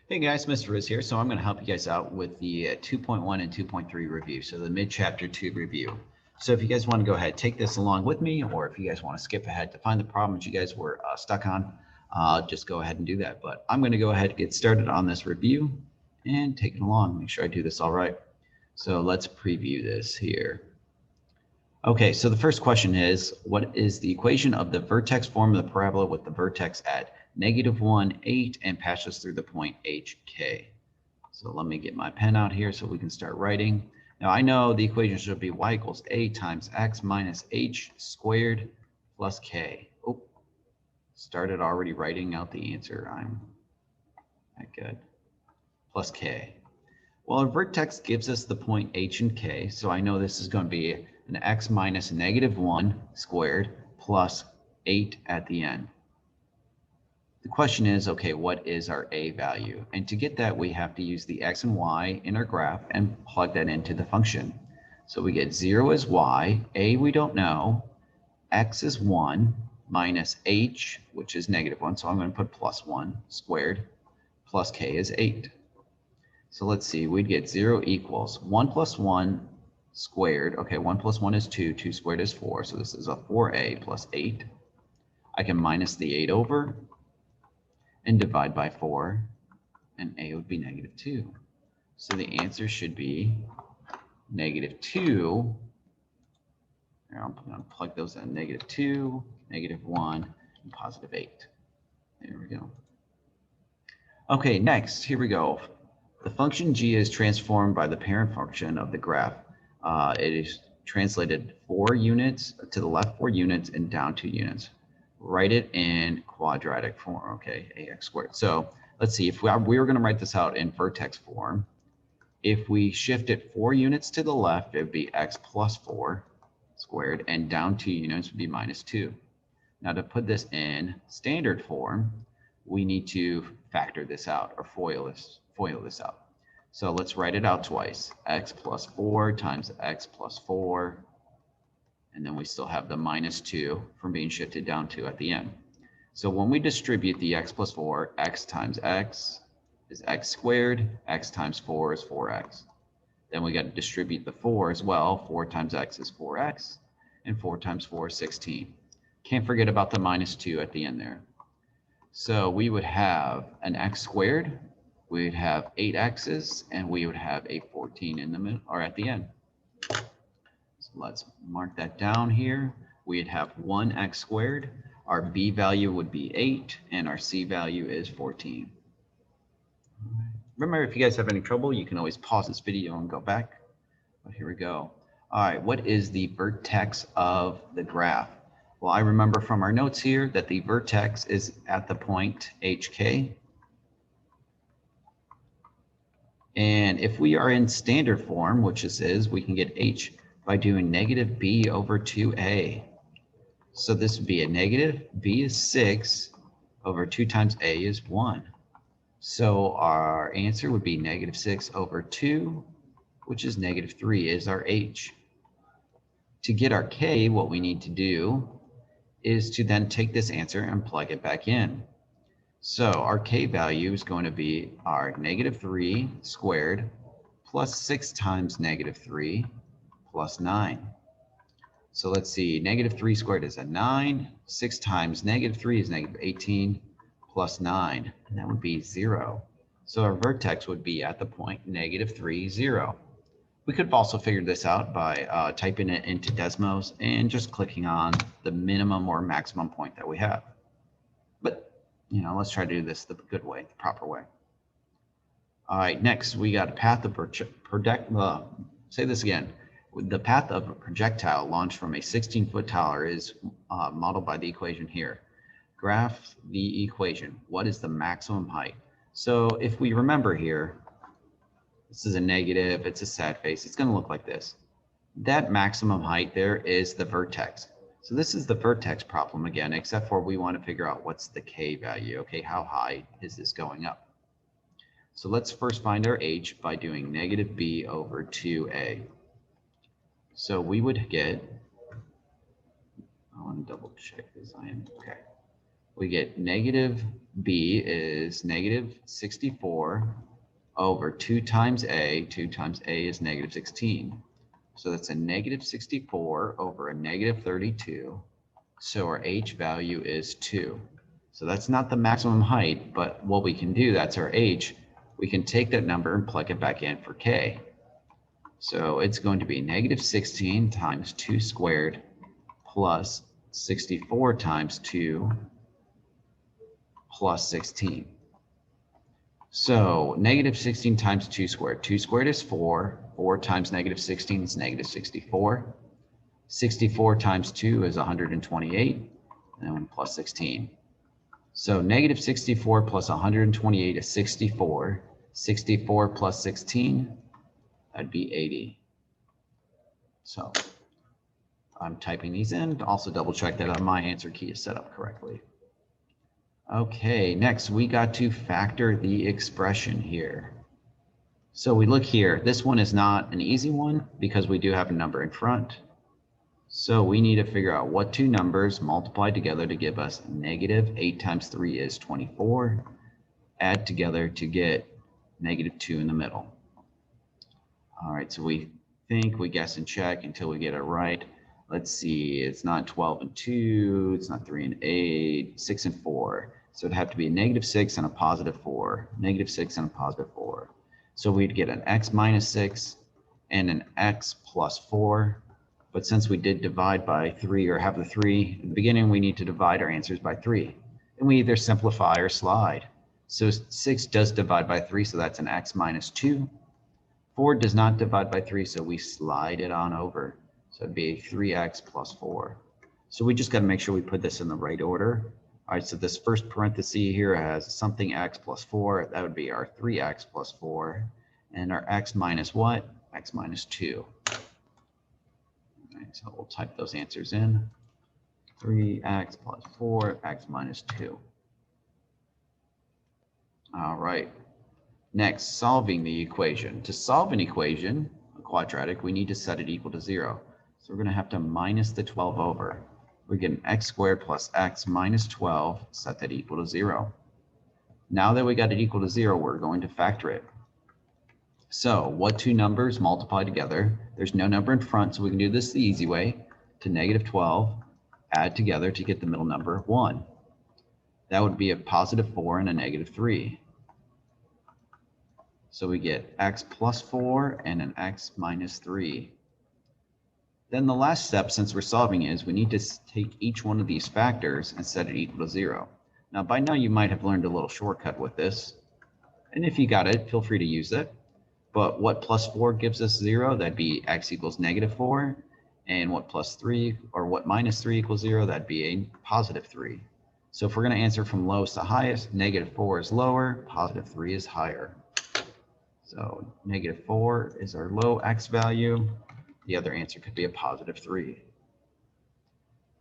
Hey guys, Mr. Riz here. So I'm going to help you guys out with the 2.1 and 2.3 review. So the mid-chapter 2 review. So if you guys want to go ahead, take this along with me, or if you guys want to skip ahead to find the problem that you guys were stuck on, just go ahead and do that. But I'm going to go ahead and get started on this review and take it along. Make sure I do this all right. So let's preview this here. Okay, so the first question is, what is the equation of the vertex form of the parabola with the vertex at -1, 8, and passes through the point HK? So let me get my pen out here so we can start writing. Now I know the equation should be y equals a times x minus h squared plus k. Oh, started already writing out the answer. I'm not good. Plus k. Well, our vertex gives us the point h and k, so I know this is going to be an x minus -1 squared plus 8 at the end. The question is, okay, what is our a value? And to get that, we have to use the x and y in our graph and plug that into the function. So we get 0 is y, a we don't know, x is 1, minus h, which is -1, so I'm going to put plus 1 squared, plus k is 8. So let's see, we'd get 0 equals 1 plus 1 squared. Okay, 1 plus 1 is 2, 2 squared is 4, so this is a 4a plus 8. I can minus the 8 over and divide by 4, and a would be -2. So the answer should be -2. Here, I'm going to plug those in, -2, -1, and positive 8. There we go. Okay, next, here we go. The function g is transformed by the parent function of the graph. It is translated 4 units to the left 4 units and down 2 units. Write it in quadratic form, okay, ax squared. So let's see, if we were going to write this out in vertex form, if we shift it 4 units to the left, it would be x plus 4 squared, and down 2 units would be -2. Now to put this in standard form, we need to factor this out or FOIL this out. So let's write it out twice. X plus 4 times x plus 4. And then we still have the -2 from being shifted down 2 at the end. So when we distribute the x plus 4, x times x is x squared, x times 4 is 4x. Then we got to distribute the 4 as well. 4 times x is 4x, and 4 times 4 is 16. Can't forget about the -2 at the end there. So we would have an x squared, we'd have 8 x's, and we would have a 14 in the middle or at the end. So let's mark that down here. We'd have 1x squared, our b value would be 8, and our c value is 14. Remember, if you guys have any trouble, you can always pause this video and go back. But here we go. All right, what is the vertex of the graph? Well, I remember from our notes here that the vertex is at the point HK. And if we are in standard form, which this is, we can get h by doing -b over 2a. So this would be a negative, b is 6, over 2 times a is 1. So our answer would be -6 over 2, which is -3 is our h. To get our k, what we need to do is to then take this answer and plug it back in. So our k value is going to be our -3 squared plus 6 times -3 plus 9. So let's see, -3 squared is a 9, 6 times -3 is -18 plus 9, and that would be 0. So our vertex would be at the point -3, 0. We could have also figured this out by typing it into Desmos and just clicking on the minimum or maximum point that we have. But, you know, let's try to do this the good way, the proper way. All right, next we got a path of say this again. The path of a projectile launched from a 16-foot tower is modeled by the equation here. Graph the equation. What is the maximum height? So if we remember here, this is a negative, it's a sad face, it's going to look like this. That maximum height there is the vertex. So this is the vertex problem again, except for we want to figure out what's the k value. Okay, how high is this going up? So let's first find our h by doing -b over 2a. So we would get, I want to double check this, okay. we get negative b is negative 64 over 2 times a. 2 times a is negative 16. So that's a negative 64 over a negative 32. So our h value is 2. So that's not the maximum height, but what we can do, that's our h. We can take that number and plug it back in for k. So it's going to be negative 16 times 2 squared plus 64 times 2 plus 16. So negative 16 times 2 squared. 2 squared is 4. 4 times negative 16 is negative 64. 64 times 2 is 128, and then plus 16. So negative 64 plus 128 is 64. 64 plus 16, that'd be 80. So I'm typing these in to also double check that my answer key is set up correctly. Okay, next we got to factor the expression here. So we look here, this one is not an easy one because we do have a number in front. So we need to figure out what two numbers multiply together to give us negative 8 times 3 is 24, add together to get negative 2 in the middle. All right, so we think, we guess and check until we get it right. Let's see, it's not 12 and 2, it's not 3 and 8, 6 and 4. So it'd have to be a negative 6 and a positive 4, negative 6 and a positive 4. So we'd get an x minus 6 and an x plus 4. But since we did divide by 3 or have the 3 in the beginning, we need to divide our answers by 3. And we either simplify or slide. So 6 does divide by 3, so that's an x minus 2. 4 does not divide by 3, so we slide it on over. So it'd be 3x plus 4. So we just got to make sure we put this in the right order. All right, so this first parenthesis here has something x plus 4. That would be our 3x plus 4. And our x minus what? X minus 2. All right, so we'll type those answers in. 3x plus 4, x minus 2. All right. Next, solving the equation. To solve an equation, a quadratic, we need to set it equal to 0. So we're going to have to minus the 12 over. We get an x squared plus x minus 12, set that equal to 0. Now that we got it equal to 0, we're going to factor it. So what two numbers multiply together? There's no number in front, so we can do this the easy way. To negative 12, add together to get the middle number 1. That would be a positive 4 and a negative 3. So we get x plus 4 and an x minus 3. Then the last step, since we're solving, is we need to take each one of these factors and set it equal to 0. Now, by now, you might have learned a little shortcut with this. And if you got it, feel free to use it. But what plus 4 gives us 0? That'd be x equals negative 4. And what plus 3, or what minus 3 equals 0? That'd be a positive 3. So if we're going to answer from lowest to highest, negative 4 is lower, positive 3 is higher. So negative 4 is our low x value. The other answer could be a positive 3.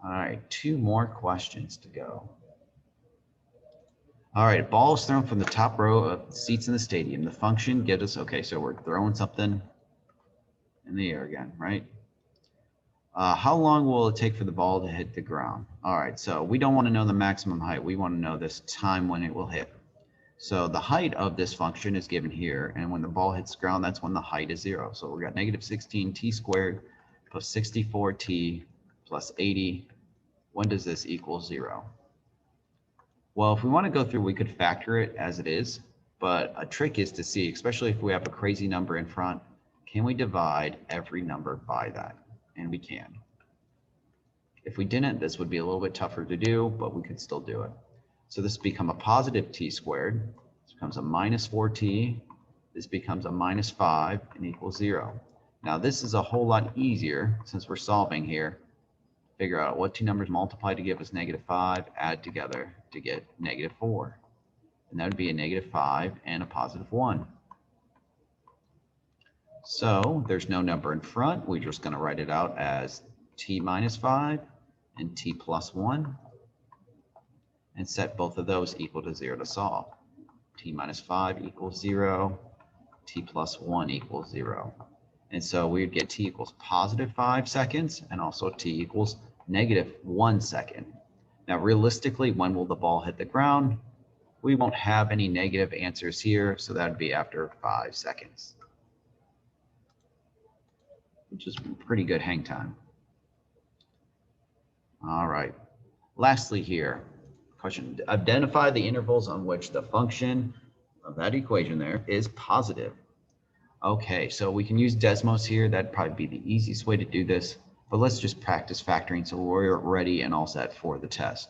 All right, 2 more questions to go. All right, a ball is thrown from the top row of seats in the stadium. The function gives us, okay, so we're throwing something in the air again, right? How long will it take for the ball to hit the ground? All right, so we don't want to know the maximum height. We want to know this time when it will hit. So the height of this function is given here, and when the ball hits the ground, that's when the height is 0. So we got negative 16t squared plus 64t plus 80. When does this equal 0? Well, if we want to go through, we could factor it as it is, but a trick is to see, especially if we have a crazy number in front, can we divide every number by that? And we can. If we didn't, this would be a little bit tougher to do, but we could still do it. So this become a positive t squared. This becomes a minus 4t. This becomes a minus 5 and equals 0. Now this is a whole lot easier since we're solving here. Figure out what two numbers multiply to give us negative 5, add together to get negative 4. And that would be a negative 5 and a positive 1. So there's no number in front. We're just going to write it out as t minus 5 and t plus 1. And set both of those equal to 0 to solve. T minus 5 equals 0, t plus 1 equals 0. And so we would get t equals positive 5 seconds and also t equals negative 1 second. Now, realistically, when will the ball hit the ground? We won't have any negative answers here, so that would be after 5 seconds, which is pretty good hang time. All right. Lastly here, question, identify the intervals on which the function of that equation there is positive. Okay, so we can use Desmos here. That'd probably be the easiest way to do this, but let's just practice factoring so we're ready and all set for the test.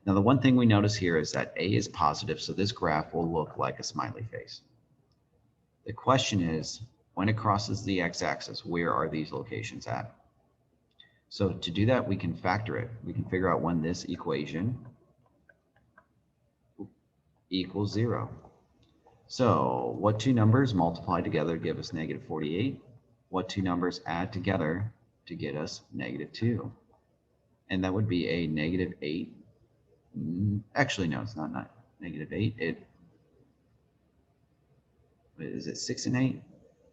Now, the one thing we notice here is that A is positive, so this graph will look like a smiley face. The question is, when it crosses the x-axis, where are these locations at? So to do that, we can factor it. We can figure out when this equation equals 0. So what two numbers multiply together to give us negative 48? What two numbers add together to get us negative 2? And that would be a negative 8. Actually, no, it's not negative 8. Is it 6 and 8?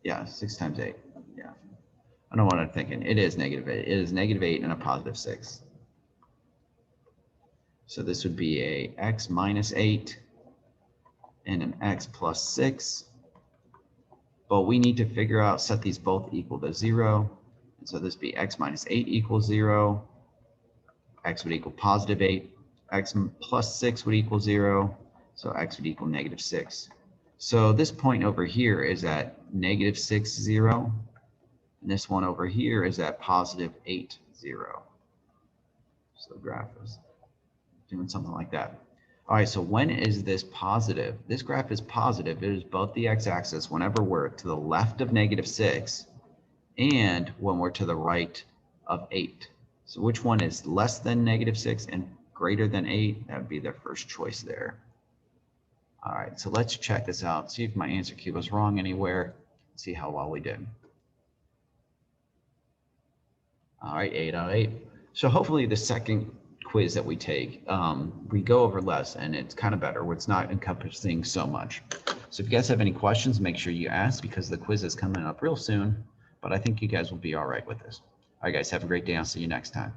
Yeah, 6 times 8. Yeah. I don't know what I'm thinking. It is negative 8. It is negative 8 and a positive 6. So this would be a x minus 8 and an x plus 6. But we need to figure out, set these both equal to 0. And so this would be x minus 8 equals 0. X would equal positive 8. X plus 6 would equal 0. So x would equal negative 6. So this point over here is at negative 6, 0. And this one over here is at positive 8, 0. So the graph is doing something like that. All right, so when is this positive? This graph is positive. It is both the x-axis whenever we're to the left of negative 6 and when we're to the right of 8. So which one is less than negative 6 and greater than 8? That would be their first choice there. All right, so let's check this out, see if my answer key was wrong anywhere, see how well we did. All right, 8 out of 8. So hopefully the second quiz that we take, we go over less and it's kind of better where it's not encompassing so much. So if you guys have any questions, make sure you ask because the quiz is coming up real soon, but I think you guys will be all right with this. All right, guys, have a great day. I'll see you next time.